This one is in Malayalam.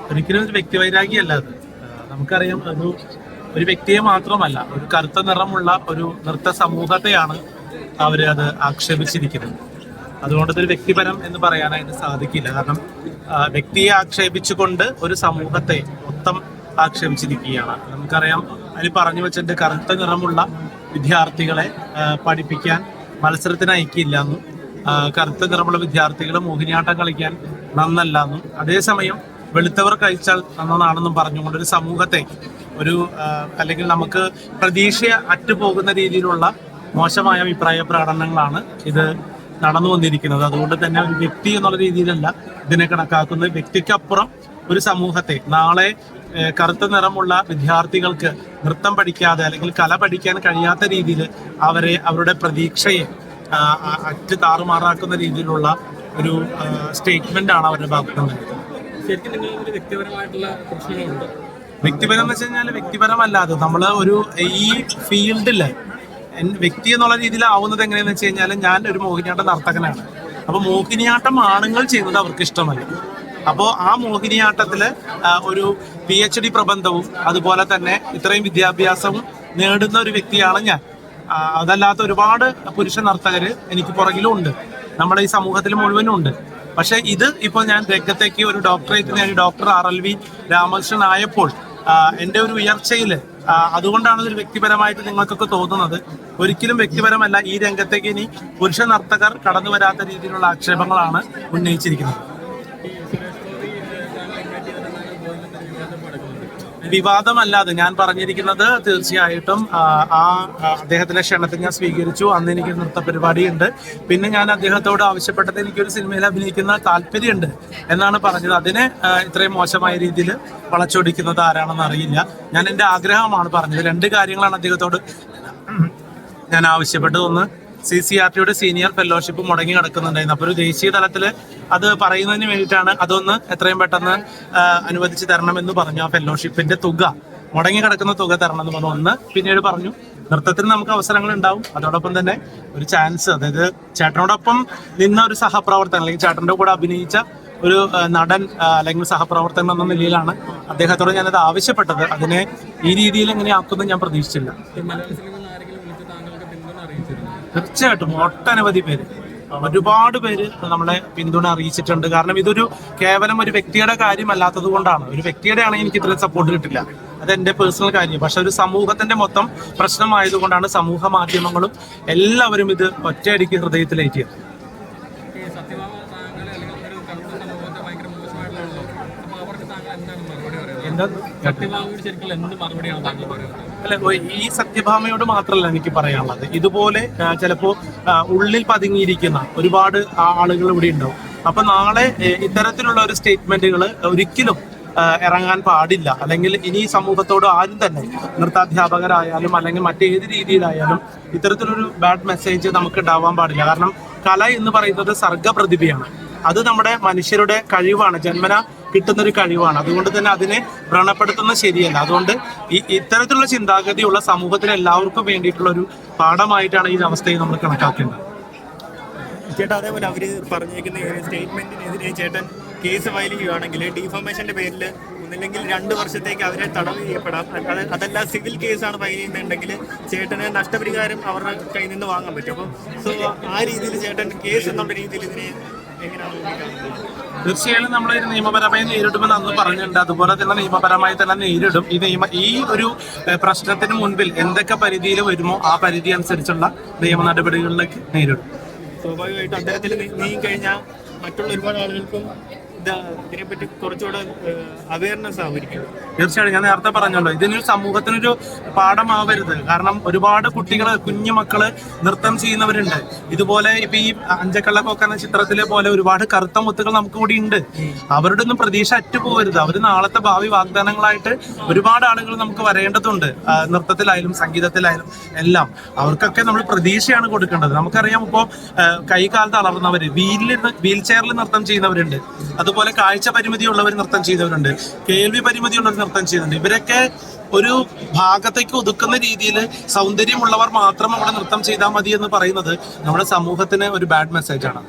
ഒരിക്കലും ഒരു വ്യക്തിവൈരാഗ്യമല്ല അത്. നമുക്കറിയാം, ഒരു വ്യക്തിയെ മാത്രമല്ല, ഒരു കറുത്ത നിറമുള്ള ഒരു നൃത്ത സമൂഹത്തെയാണ് അവര് അത് ആക്ഷേപിച്ചിരിക്കുന്നത്. അതുകൊണ്ട് ഇതൊരു വ്യക്തിപരം എന്ന് പറയാനായിട്ട് സാധിക്കില്ല. കാരണം വ്യക്തിയെ ആക്ഷേപിച്ചുകൊണ്ട് ഒരു സമൂഹത്തെ മൊത്തം ആക്ഷേപിച്ചിരിക്കുകയാണ്. നമുക്കറിയാം, അതിൽ പറഞ്ഞു വെച്ചിട്ട് കറുത്ത നിറമുള്ള വിദ്യാർത്ഥികളെ പഠിപ്പിക്കാൻ മത്സരത്തിന് അയക്കില്ല എന്നും, കറുത്ത നിറമുള്ള വിദ്യാർത്ഥികൾ മോഹിനിയാട്ടം കളിക്കാൻ നന്നല്ല എന്നും, അതേസമയം വെളുത്തവർ കഴിച്ചാൽ നന്നതാണെന്നും പറഞ്ഞുകൊണ്ട് ഒരു സമൂഹത്തെ അല്ലെങ്കിൽ നമുക്ക് പ്രതീക്ഷ അറ്റുപോകുന്ന രീതിയിലുള്ള മോശമായ അഭിപ്രായ പ്രകടനങ്ങളാണ് ഇത് നടന്നു വന്നിരിക്കുന്നത്. അതുകൊണ്ട് തന്നെ ഒരു വ്യക്തി എന്നുള്ള രീതിയിലല്ല ഇതിനെ കണക്കാക്കുന്നത്. വ്യക്തിക്കപ്പുറം ഒരു സമൂഹത്തെ, നാളെ കറുത്ത നിറമുള്ള വിദ്യാർത്ഥികൾക്ക് നൃത്തം പഠിക്കാതെ അല്ലെങ്കിൽ കല പഠിക്കാൻ കഴിയാത്ത രീതിയിൽ അവരുടെ പ്രതീക്ഷയെ താറുമാറാക്കുന്ന രീതിയിലുള്ള ഒരു സ്റ്റേറ്റ്മെന്റ് ആണ് അവരുടെ ഭാഗത്തുനിന്ന്. ശരിക്കും നിങ്ങൾ ഒരു വ്യക്തിപരമായിട്ടുള്ള പ്രശ്നങ്ങളുണ്ട്. വ്യക്തിപരം എന്ന് വെച്ച് കഴിഞ്ഞാൽ വ്യക്തിപരമല്ലാതെ നമ്മൾ ഈ ഫീൽഡില് വ്യക്തി എന്നുള്ള രീതിയിൽ ആവുന്നത് എങ്ങനെയാന്ന് വെച്ച് കഴിഞ്ഞാൽ, ഞാൻ ഒരു മോഹിനിയാട്ട നർത്തകനാണ്. അപ്പൊ മോഹിനിയാട്ടം ആണുങ്ങൾ ചെയ്യുന്നത് അവർക്ക് ഇഷ്ടമല്ല. അപ്പോൾ ആ മോഹിനിയാട്ടത്തില് ഒരു PhD പ്രബന്ധവും അതുപോലെ തന്നെ ഇത്രയും വിദ്യാഭ്യാസവും നേടുന്ന ഒരു വ്യക്തിയാണ് ഞാൻ. അതല്ലാത്ത ഒരുപാട് പുരുഷ നർത്തകര് എനിക്ക് പുറകിലും ഉണ്ട്, നമ്മുടെ ഈ സമൂഹത്തിൽ മുഴുവനും ഉണ്ട്. പക്ഷെ ഇത് ഇപ്പോൾ ഞാൻ രംഗത്തേക്ക് ഒരു ഡോക്ടറേറ്റ് നേടി ഡോക്ടർ RLV രാമകൃഷ്ണൻ ആയപ്പോൾ എൻ്റെ ഒരു ഉയർച്ചയിൽ, അതുകൊണ്ടാണ് ഇതൊരു വ്യക്തിപരമായിട്ട് നിങ്ങൾക്കൊക്കെ തോന്നുന്നത്. ഒരിക്കലും വ്യക്തിപരമല്ല. ഈ രംഗത്തേക്ക് ഇനി പുരുഷ നർത്തകർ കടന്നു വരാത്ത രീതിയിലുള്ള ആക്ഷേപങ്ങളാണ് ഉന്നയിച്ചിരിക്കുന്നത്. വിവാദമല്ലാതെ ഞാൻ പറഞ്ഞിരിക്കുന്നത് തീർച്ചയായിട്ടും അദ്ദേഹത്തിന്റെ ക്ഷണത്തിൽ ഞാൻ സ്വീകരിച്ചു. അന്ന് എനിക്ക് നൃത്ത പരിപാടിയുണ്ട്. പിന്നെ ഞാൻ അദ്ദേഹത്തോട് ആവശ്യപ്പെട്ടത് എനിക്കൊരു സിനിമയിൽ അഭിനയിക്കുന്ന താല്പര്യമുണ്ട് എന്നാണ് പറഞ്ഞത്. അതിനെ ഇത്രയും മോശമായ രീതിയിൽ വളച്ചൊടിക്കുന്നത് ആരാണെന്ന് അറിയില്ല. ഞാൻ എൻ്റെ ആഗ്രഹമാണ് പറഞ്ഞത്. 2 കാര്യങ്ങളാണ് അദ്ദേഹത്തോട് ഞാൻ ആവശ്യപ്പെട്ടത്. ഒന്ന്, CCRTയുടെ സീനിയർ ഫെലോഷിപ്പ് മുടങ്ങി കിടക്കുന്നുണ്ടായിരുന്നു. അപ്പോൾ ഒരു ദേശീയ തലത്തിൽ അത് പറയുന്നതിന് വേണ്ടിയിട്ടാണ് അതൊന്ന് എത്രയും പെട്ടെന്ന് അനുവദിച്ച് തരണമെന്ന് പറഞ്ഞു. ആ ഫെലോഷിപ്പിന്റെ തുക, മുടങ്ങി കിടക്കുന്ന തുക തരണം എന്ന് പറഞ്ഞു. ഒന്ന്, പിന്നീട് പറഞ്ഞു നൃത്തത്തിന് നമുക്ക് അവസരങ്ങൾ ഉണ്ടാവും, അതോടൊപ്പം തന്നെ ഒരു ചാൻസ്, അതായത് ചേട്ടനോടൊപ്പം നിന്ന ഒരു സഹപ്രവർത്തകൻ അല്ലെങ്കിൽ ചേട്ടൻ്റെ കൂടെ അഭിനയിച്ച ഒരു നടൻ അല്ലെങ്കിൽ സഹപ്രവർത്തകൻ എന്ന നിലയിലാണ് അദ്ദേഹത്തോട് ഞാനത് ആവശ്യപ്പെട്ടത്. അതിനെ ഈ രീതിയിൽ എങ്ങനെ ആക്കുമെന്ന് ഞാൻ പ്രതീക്ഷിച്ചില്ല. തീർച്ചയായിട്ടും ഒട്ടനവധി പേര്, ഒരുപാട് പേര് നമ്മളെ പിന്തുണ അറിയിച്ചിട്ടുണ്ട്. കാരണം ഇതൊരു കേവലം ഒരു വ്യക്തിയുടെ കാര്യമല്ലാത്തത് കൊണ്ടാണ്. ഒരു വ്യക്തിയുടെ ആണെങ്കിൽ എനിക്ക് ഇത്രയും സപ്പോർട്ട് കിട്ടില്ല, അതെന്റെ പേഴ്സണൽ കാര്യം. പക്ഷെ ഒരു സമൂഹത്തിന്റെ മൊത്തം പ്രശ്നമായതുകൊണ്ടാണ് സമൂഹ മാധ്യമങ്ങളും എല്ലാവരും ഇത് ഒറ്റയടിക്ക് ഹൃദയത്തിലേറ്റിയത്. അല്ല, ഈ സത്യഭാമയോട് മാത്രമല്ല എനിക്ക് പറയാനുള്ളത്. ഇതുപോലെ ചിലപ്പോ ഉള്ളിൽ പതുങ്ങിയിരിക്കുന്ന ഒരുപാട് ആളുകൾ ഇവിടെ ഉണ്ടാവും. അപ്പൊ നാളെ ഇത്തരത്തിലുള്ള ഒരു സ്റ്റേറ്റ്മെന്റുകൾ ഒരിക്കലും ഇറങ്ങാൻ പാടില്ല. അല്ലെങ്കിൽ ഇനി സമൂഹത്തോട് ആരും തന്നെ, നൃത്താധ്യാപകരായാലും അല്ലെങ്കിൽ മറ്റേത് രീതിയിലായാലും ഇത്തരത്തിലൊരു ബാഡ് മെസ്സേജ് നമുക്ക് ഉണ്ടാവാൻ പാടില്ല. കാരണം കല എന്ന് പറയുന്നത് സർഗപ്രതിഭയാണ്. അത് നമ്മുടെ മനുഷ്യരുടെ കഴിവാണ്, ജന്മന കിട്ടുന്നൊരു കഴിവാണ്. അതുകൊണ്ട് തന്നെ അതിനെ വ്രണപ്പെടുത്തുന്നത് ശരിയല്ല. അതുകൊണ്ട് ഇത്തരത്തിലുള്ള ചിന്താഗതിയുള്ള സമൂഹത്തിന് എല്ലാവർക്കും വേണ്ടിയിട്ടുള്ള ഒരു പാഠമായിട്ടാണ് ഈ അവസ്ഥയെ നമ്മൾ കണക്കാക്കേണ്ടത്. ചേട്ടാ, അതേപോലെ അവര് പറഞ്ഞേക്കുന്ന സ്റ്റേറ്റ്മെന്റിനെതിരെ ചേട്ടൻ കേസ് ഫയൽ ചെയ്യുകയാണെങ്കിൽ ഡിഫോമേഷന്റെ പേരിൽ ഒന്നില്ലെങ്കിൽ 2 വർഷത്തേക്ക് അവരെ തടവ് ചെയ്യപ്പെടാം. അതല്ല സിവിൽ കേസാണ് ഫയൽ ചെയ്യുന്നുണ്ടെങ്കിൽ ചേട്ടന് നഷ്ടപരിഹാരം അവരുടെ കയ്യിൽ നിന്ന് വാങ്ങാൻ പറ്റും. അപ്പോൾ ആ രീതിയിൽ ചേട്ടൻ കേസ് എന്നുള്ള രീതിയിൽ ഇതിനെ തീർച്ചയായും നമ്മൾ നിയമപരമായി നേരിടുമെന്ന് അന്ന് പറഞ്ഞിട്ടുണ്ട്. അതുപോലെ തന്നെ നിയമപരമായി തന്നെ നേരിടും. ഈ ഒരു പ്രശ്നത്തിന് മുൻപിൽ എന്തൊക്കെ പരിധിയിൽ വരുമോ ആ പരിധി അനുസരിച്ചുള്ള നിയമ നടപടികളിലേക്ക് നേരിടും. സ്വാഭാവികമായിട്ടും അദ്ദേഹത്തിൽ നീങ്ങി കഴിഞ്ഞാൽ മറ്റുള്ള ഒരുപാട് ആളുകൾക്കും ഇതിനെപ്പറ്റി കുറച്ചുകൂടെ അവയർനെസ് ആയിരിക്കും. തീർച്ചയായും ഞാൻ നേരത്തെ പറഞ്ഞല്ലോ, ഇതിനൊരു സമൂഹത്തിനൊരു പാഠമാവരുത്. കാരണം ഒരുപാട് കുട്ടികള്, കുഞ്ഞുമക്കള് നൃത്തം ചെയ്യുന്നവരുണ്ട്. ഇതുപോലെ ഇപ്പൊ ഈ അഞ്ചക്കള്ളക്കൊക്കെ എന്ന ചിത്രത്തിലെ പോലെ ഒരുപാട് കറുത്ത മുത്തുകൾ നമുക്ക് കൂടി ഉണ്ട്. അവരുടെ ഒന്നും പ്രതീക്ഷ അറ്റുപോകരുത്. അവര് നാളത്തെ ഭാവി വാഗ്ദാനങ്ങളായിട്ട് ഒരുപാട് ആളുകൾ നമുക്ക് വരേണ്ടതുണ്ട്. നൃത്തത്തിലായാലും സംഗീതത്തിലായാലും എല്ലാം അവർക്കൊക്കെ നമ്മൾ പ്രതീക്ഷയാണ് കൊടുക്കേണ്ടത്. നമുക്കറിയാം, ഇപ്പോൾ കൈകാൽ തളർന്നവര്, വീൽ ചെയറിൽ നൃത്തം ചെയ്യുന്നവരുണ്ട്. അതുപോലെ കാഴ്ച പരിമിതിയുള്ളവർ നൃത്തം ചെയ്തവരുണ്ട്, കേൾവി പരിമിതിയുള്ളവർ നൃത്തം ചെയ്യുന്നുണ്ട്. ഇവരൊക്കെ ഒരു ഭാഗത്തേക്ക് ഒതുക്കുന്ന രീതിയിൽ സൗന്ദര്യമുള്ളവർ മാത്രം അവിടെ നൃത്തം ചെയ്താൽ മതി എന്ന് പറയുന്നത് നമ്മുടെ സമൂഹത്തിന് ഒരു ബാഡ് മെസ്സേജാണ്.